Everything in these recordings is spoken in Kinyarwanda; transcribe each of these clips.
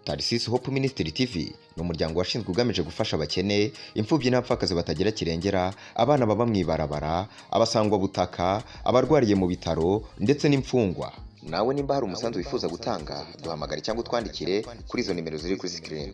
Tarisisi Hope Ministry TV ni umuryango washinzwe ugamije gufasha abakene, imfubyi n'abapfakazi batagira kirengera, abana baba mwibarabara, abasangwa butaka, abarwariye mu bitaro ndetse n'imfungwa. Nawe nimba hari umusanzu wifuza gutanga, duhamagare cyangwa utwandikire kuri izo nimero ziri kuri screen.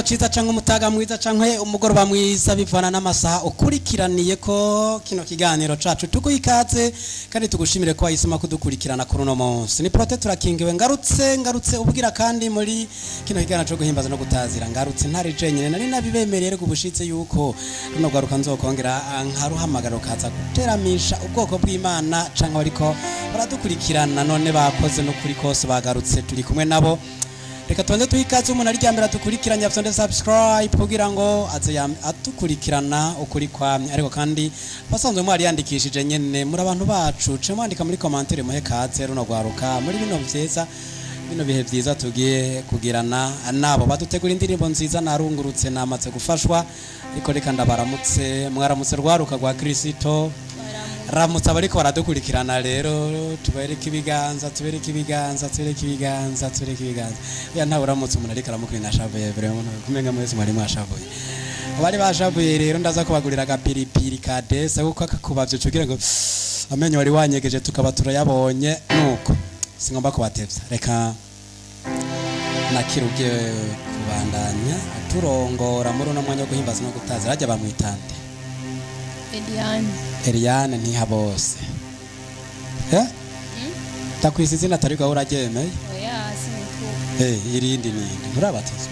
Ciza cyangwa umutaga mwiza cyangwa umugoroba mwiza bivana n'amasaha ukurikiraniye ko kino kiganiro cacu tuguyikaze kandi tugushimire ko wahisemo kudukurikirana kuri uno munsi. Ni Prote turakingiwe ngarutse ubwira kandi muri kino kiganiro cyo guhimbaza no gutazira ngarutse ntari jenyine nari nabibemereye gubushitse yuko runo garuka nzokongera nkaruhamagara kaza guteramisha ubwoko bw'Imana cyangwa ariko baradukurikirana none bakoze no kuri kose bagarutse turi kumwe nabo. Reka tuanze tuhikaze umuntu ari ryambere atukurikiranya afite subscribe kugira ngo aze atukurikirana ukuri kwamye, ariko kandi basanzwe mwari yandikishije nyene muri abantu bacu ce mwandika muri commentaire muhe kaze runo gwaruka muri bino bihe vyiza tugiye kugirana nabo badutegura indirimbo nziza narungurutse namaze gufashwa, ariko reka ndabaramutse mwaramutse rwaruka rwa Kristo ramutse abariko baradukurikirana rero tubereke ibiganza ya nta uramutse umuntu ariko aramukwina shavuye vraiment kumenga mwese mwari mwashavuye abari bashavuye rero ndaza kubagurira agapiripiri ka dese kuko akakubavye cugira ngo amenyo wari wanyegeje tukaba turayabonye nuko singomba kubatevya reka nakirugiye kubandanya turongora muri uno mwanya wo guhimbaza no gutaza rajya bamwitande Eliane ntihabose takwisi izina tariko uraryemeye irindi nindi nturabatizwa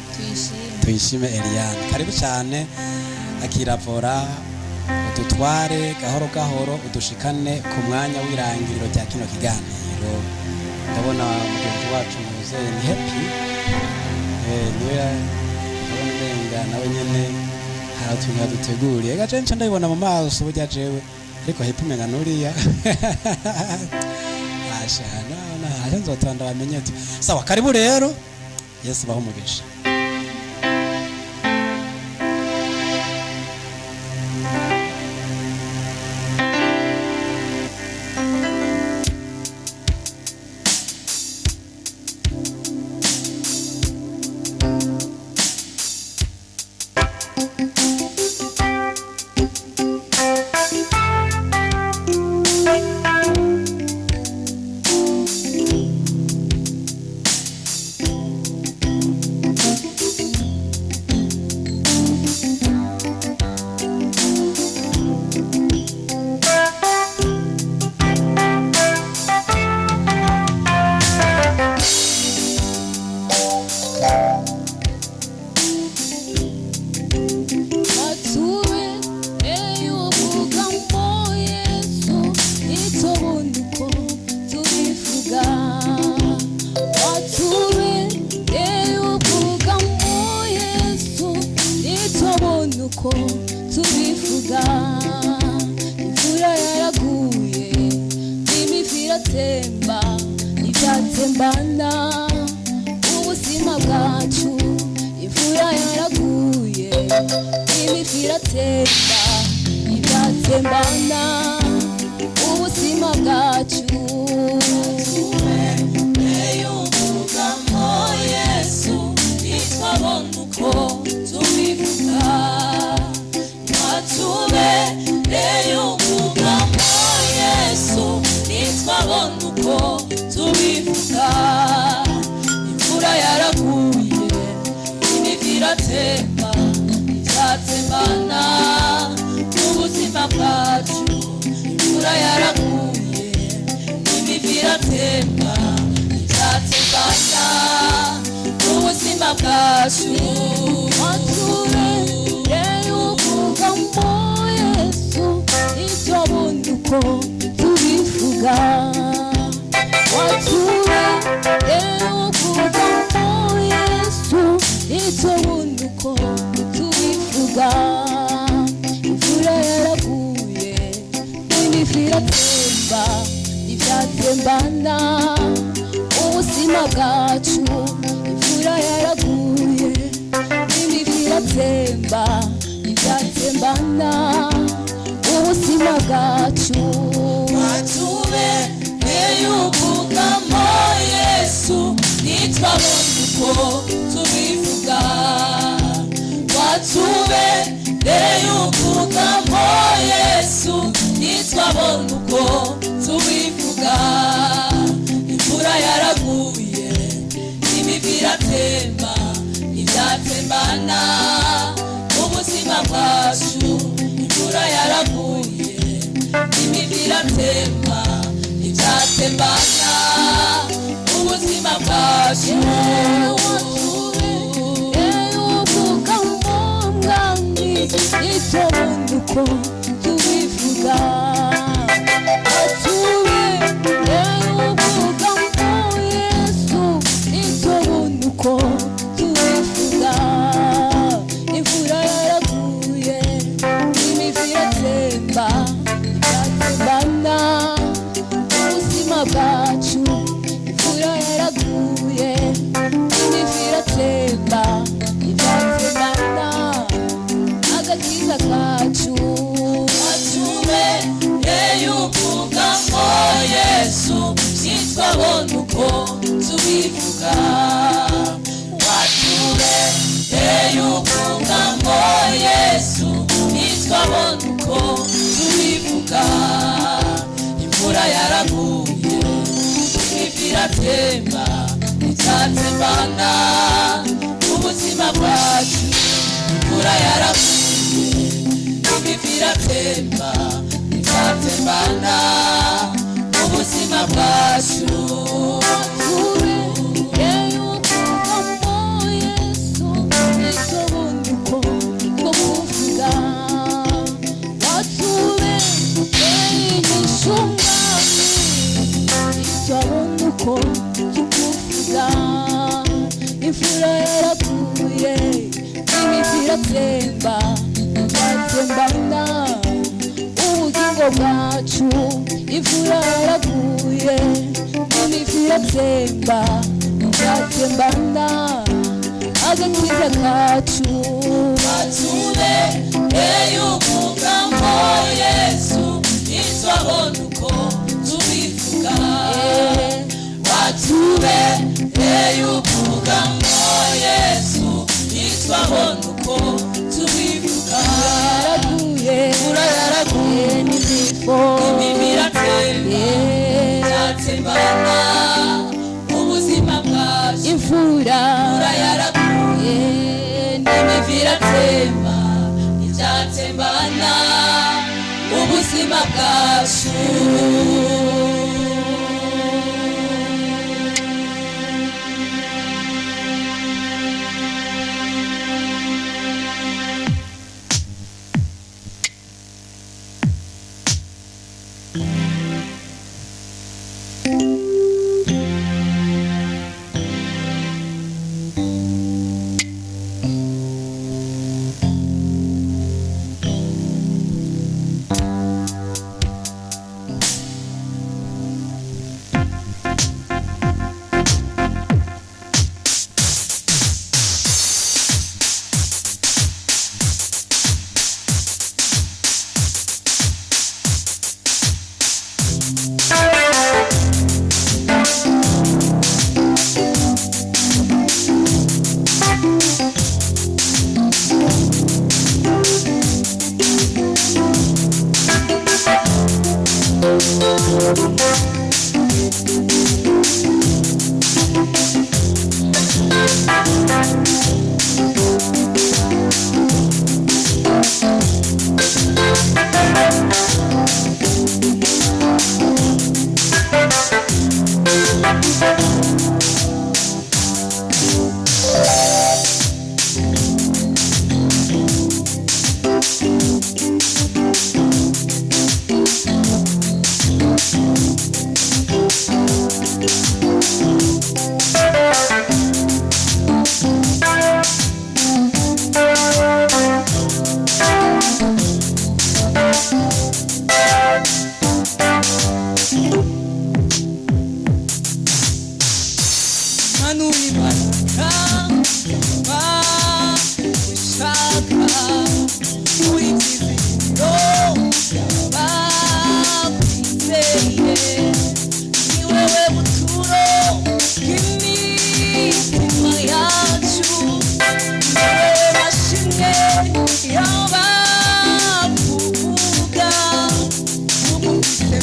tuyishime Eliane karibu cyane akiravora udutware gahoro gahoro udushikane ku mwanya w'irangiriro rya kino kiganiro. Ndabona mugenzi wacu muze ni happy niwe ndabona nawe nyene haratunga duteguriye gacenca ndabibona mu maso burya jewe ariko happy menga nuriya ashana haje nzotanda bamenye ati sawa karibu rero Yesu baho umugisha. Tembana ubuzima bwacu imvura yaraguye imifira temba ibyatembana ubuzima bwacu eyumugamo Yesu itwabona uko tubivuga matube eyumugamo Yesu itwabona uko tubivuga imvura yaraguye imivira temba ibyatembana ubuzima bwacu imvura yaraguye imivira temba ibyatembana ubuzima bwacu mature uko tubivuga wature ukuvamo Yesu nitubona uko tubivuga imvura yaraguye n'imivu iratemba ivyatembana ubuzima bwacu imvura yaraguye n'imivu iratemba ivyatembana ubuzima bwacu watube eyukugamo Yesu nitwabona uko tubivuga watube eyukugamo Yesu nitwabona uko tubivuga imvura yaraguye imivu iratemba ivyatembana ubuzima bwacu imvura yaraguye imivu iratemba ivyatembana ubuzima bwacu eyukugamo mwami nitwabona uko tubivuga watube eyukugamo Yesu nitwabona uko tubivuga imvura yaraguye imivu iratemba ivyatembana ubuzima bwacu imvura yaraguye imivu iratemba ivyatembana agakiza kacu watube eyukugamo Yesu nitwabona uko tubivuga watube eyukugamo Yesu nitwabona uko tubivuga imvura yaraguye imivu iratemba ivyatembana ubuzima bwacu imvura yaraguye imivu iratemba ivyatembana ubuzima bwacu watube eyukugamo Yesu nitwabona uko tubivuga watube eyigisha umwami nitwabona uko tukuvuga imvura yaraguye imivu iratemba ivyatembana ubugingo bwacu imvura yaraguye imivu iratemba ivyatembana agakiza kacu watube eyukugamo Yesu nitwabona uko tubivuga watube eyukugamo Yesu nitwabona uko tubivuga imvura yaraguye n'imivu iratemba ivyatembana ubuzima bwacu imvura yaraguye n'imivu iratemba ivyatembana ubuzima bwacu uri byizigiro bakwizeye ni wewe buturo bw'imitima yacu ni wewe mashimwe y'abakuvuga tugufite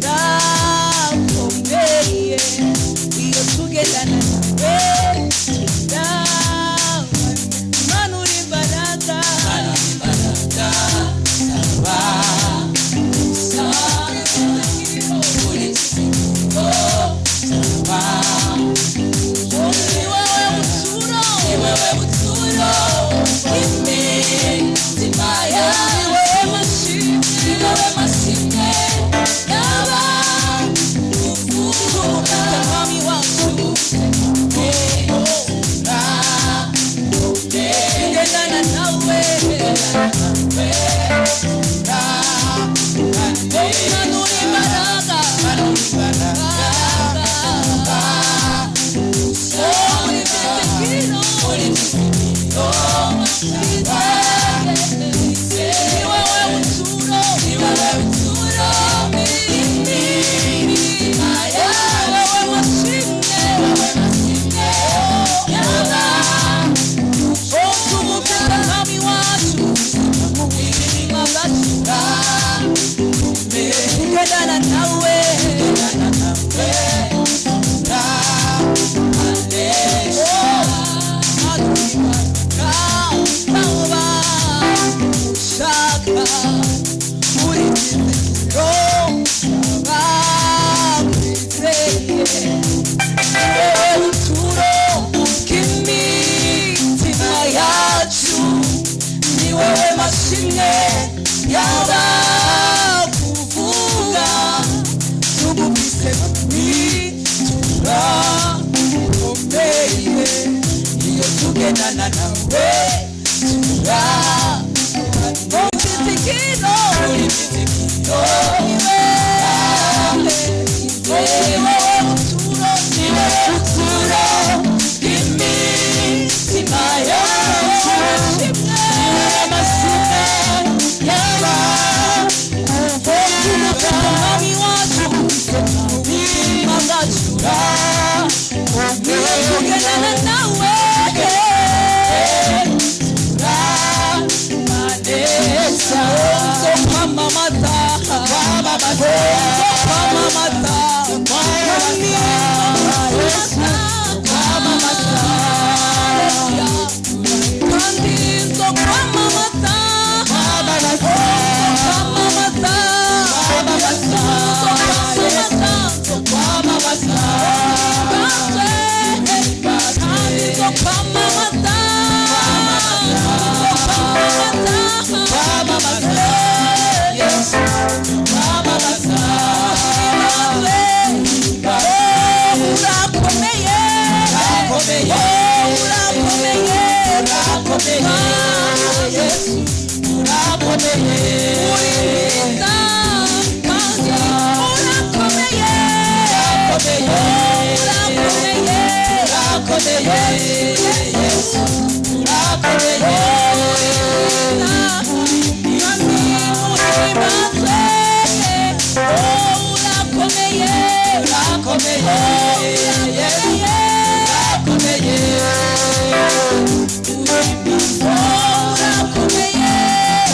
turakomeye iyo tugendana nawe manura imbaraga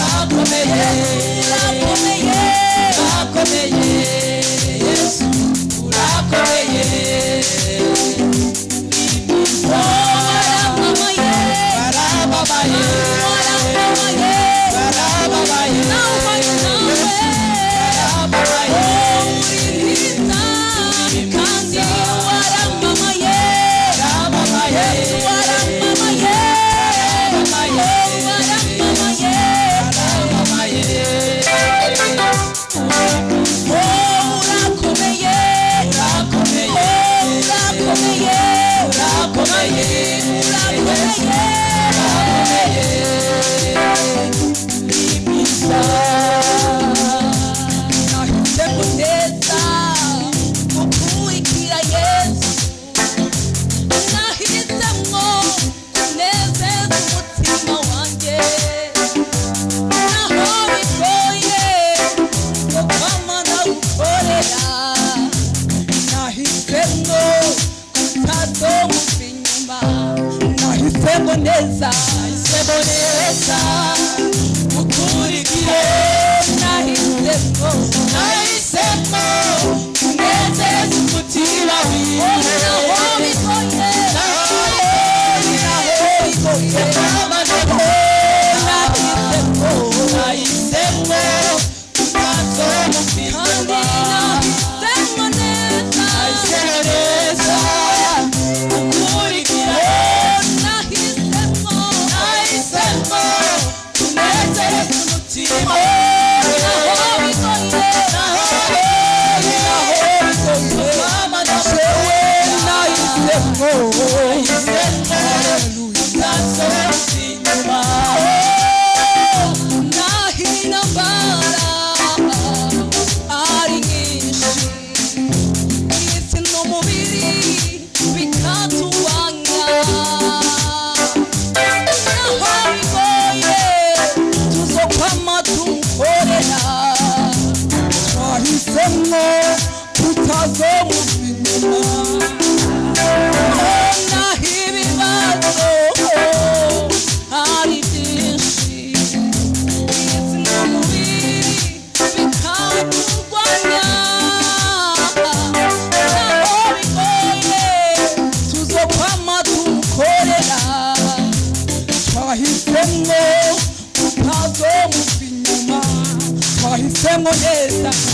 Urakomeye mukurikire nahisemo nahisemo kunezeza umutima wiwe naho bigoye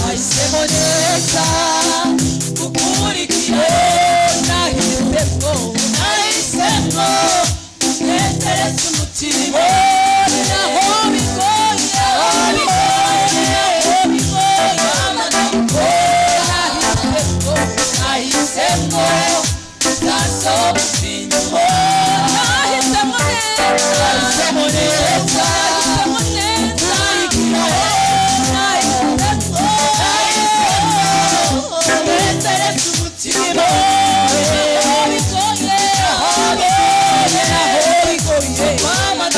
Ahisemo neza gukurikire nahisemo kunezeza umutima naho bigoye nahisemo kutazoba inyuma nahisemo neza Mama,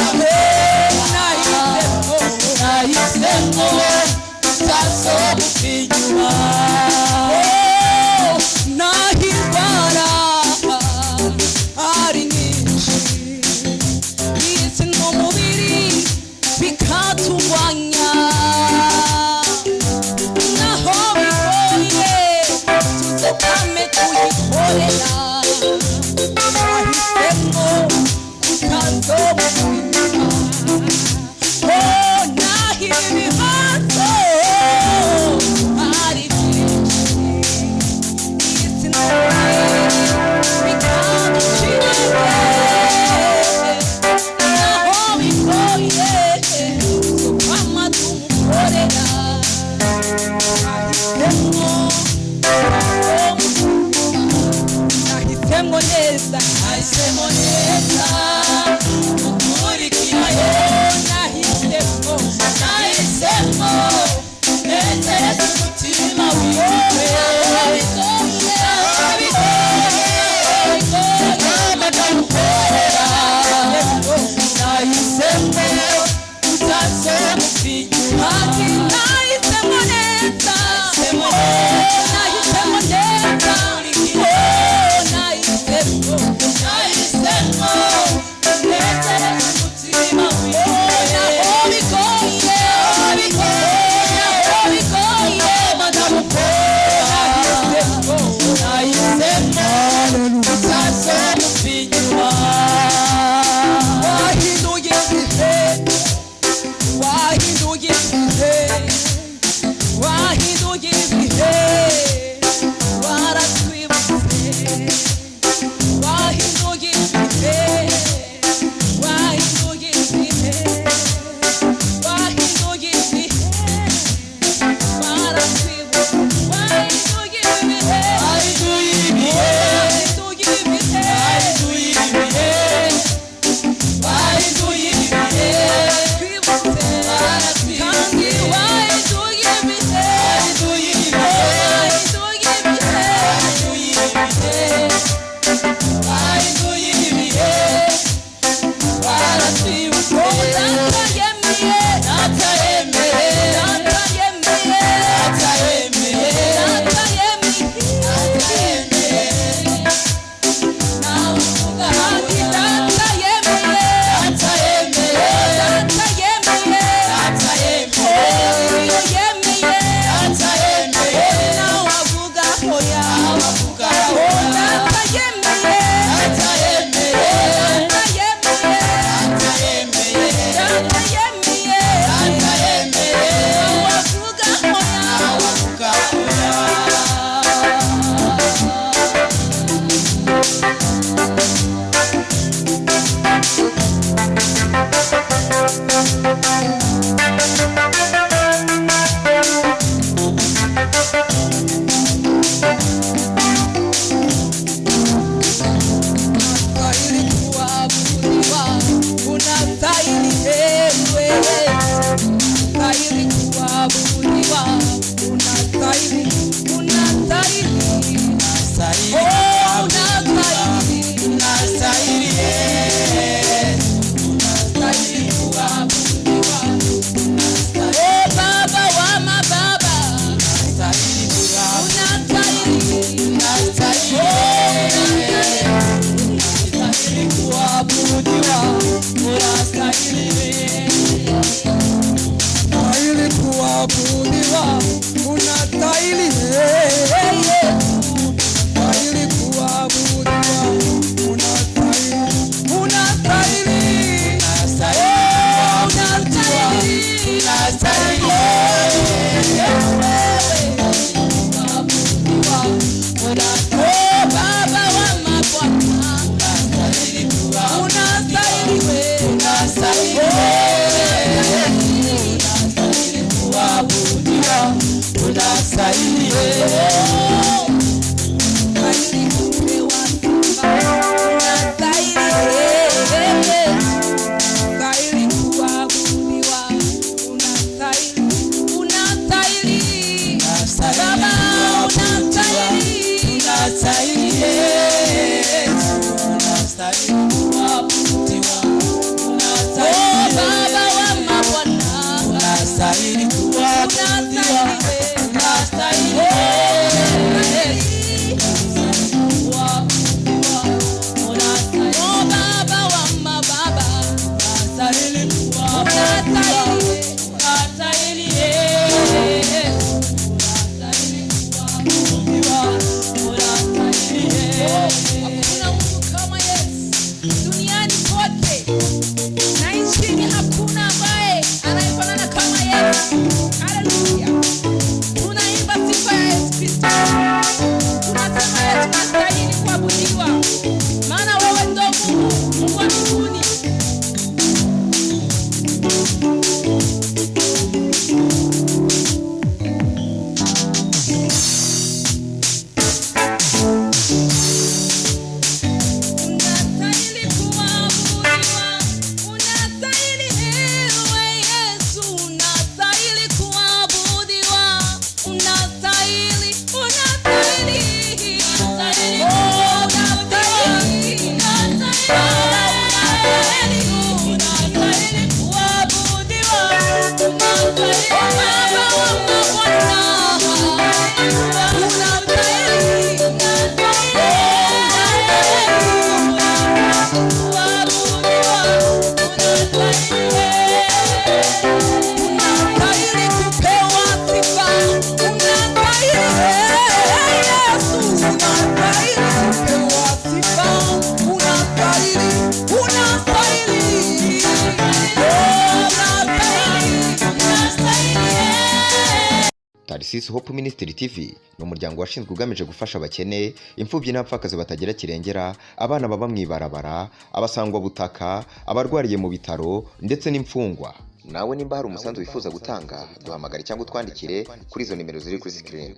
Tarsis Hope Ministry TV ni umuryango washinzwe ugamije gufasha abakene, imfubyi n'abapfakazi batagira kirengera, abana baba mwibarabara, abasangwa butaka, abarwariye mu bitaro ndetse n'imfungwa. Nawe nimba hari umusanzu wifuza gutanga, duhamagare cyangwa utwandikire kuri izo nimero ziri kuri screen.